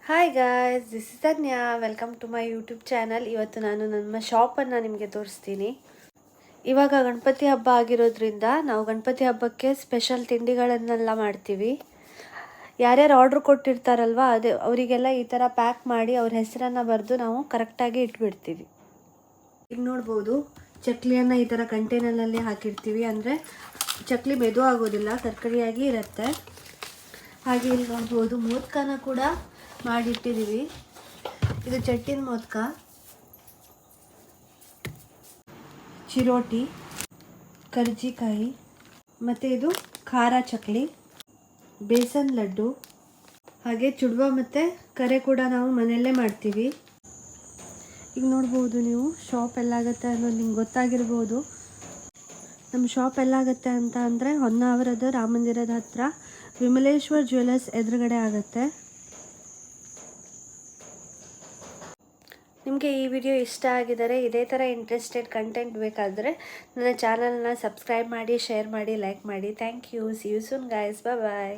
Hi guys, this is Dhanya. Welcome to my YouTube channel. ಇವತ್ತು ನಾನು ನಮ್ಮ ಶಾಪನ್ನು ನಿಮಗೆ ತೋರಿಸ್ತೀನಿ. ಇವಾಗ ಗಣಪತಿ ಹಬ್ಬ ಆಗಿರೋದ್ರಿಂದ ನಾವು ಗಣಪತಿ ಹಬ್ಬಕ್ಕೆ ಸ್ಪೆಷಲ್ ತಿಂಡಿಗಳನ್ನೆಲ್ಲ ಮಾಡ್ತೀವಿ. ಯಾರ್ಯಾರು ಆರ್ಡ್ರ್ ಕೊಟ್ಟಿರ್ತಾರಲ್ವ ಅವರಿಗೆಲ್ಲ ಈ ಥರ ಪ್ಯಾಕ್ ಮಾಡಿ ಅವ್ರ ಹೆಸರನ್ನು ಬರೆದು ನಾವು ಕರೆಕ್ಟಾಗಿ ಇಟ್ಬಿಡ್ತೀವಿ. ಈಗ ನೋಡ್ಬೋದು, ಚಕ್ಲಿಯನ್ನು ಈ ಥರ ಕಂಟೈನರಲ್ಲಿ ಹಾಕಿರ್ತೀವಿ. ಅಂದರೆ ಚಕ್ಲಿ ಮೆದು ಆಗೋದಿಲ್ಲ, ತರಕಾರಿಯಾಗಿ ಇರುತ್ತೆ. ಹಾಗೆ ಇಲ್ಲಿ ನೋಡ್ಬೋದು, ಮೋದಕನ ಕೂಡ ಮಾಡಿಟ್ಟಿದ್ದೀವಿ. ಇದು ಚಟ್ಟಿನ ಮೋದಕ, ಚಿರೋಟಿ, ಕರ್ಜಿಕಾಯಿ, ಮತ್ತು ಇದು ಖಾರ ಚಕ್ಲಿ, ಬೇಸನ್ ಲಡ್ಡು, ಹಾಗೆ ಚುಡುವ ಮತ್ತು ಕರೆ ಕೂಡ ನಾವು ಮನೆಯಲ್ಲೇ ಮಾಡ್ತೀವಿ. ಈಗ ನೋಡ್ಬೋದು ನೀವು, ಶಾಪ್ ಎಲ್ಲಾಗುತ್ತೆ ಅನ್ನೋದು ನಿಮ್ಗೆ ಗೊತ್ತಾಗಿರ್ಬೋದು. ನಮ್ಮ ಶಾಪ್ ಎಲ್ಲಾಗುತ್ತೆ ಅಂತ ಅಂದರೆ ಹೊನ್ನಾವರದ ರಾಮ ಮಂದಿರದ ಹತ್ರ ವಿಮಲೇಶ್ವರ್ ಜ್ಯುವೆಲರ್ಸ್ ಎದುರುಗಡೆ ಆಗುತ್ತೆ. ನಿಮಗೆ ಈ ವಿಡಿಯೋ ಇಷ್ಟ ಆಗಿದರೆ, ಇದೇ ಥರ ಇಂಟ್ರೆಸ್ಟೆಡ್ ಕಂಟೆಂಟ್ ಬೇಕಾದರೆ ನನ್ನ ಚಾನಲ್ನ ಸಬ್ಸ್ಕ್ರೈಬ್ ಮಾಡಿ, ಶೇರ್ ಮಾಡಿ, ಲೈಕ್ ಮಾಡಿ. Thank you. See you soon guys. Bye.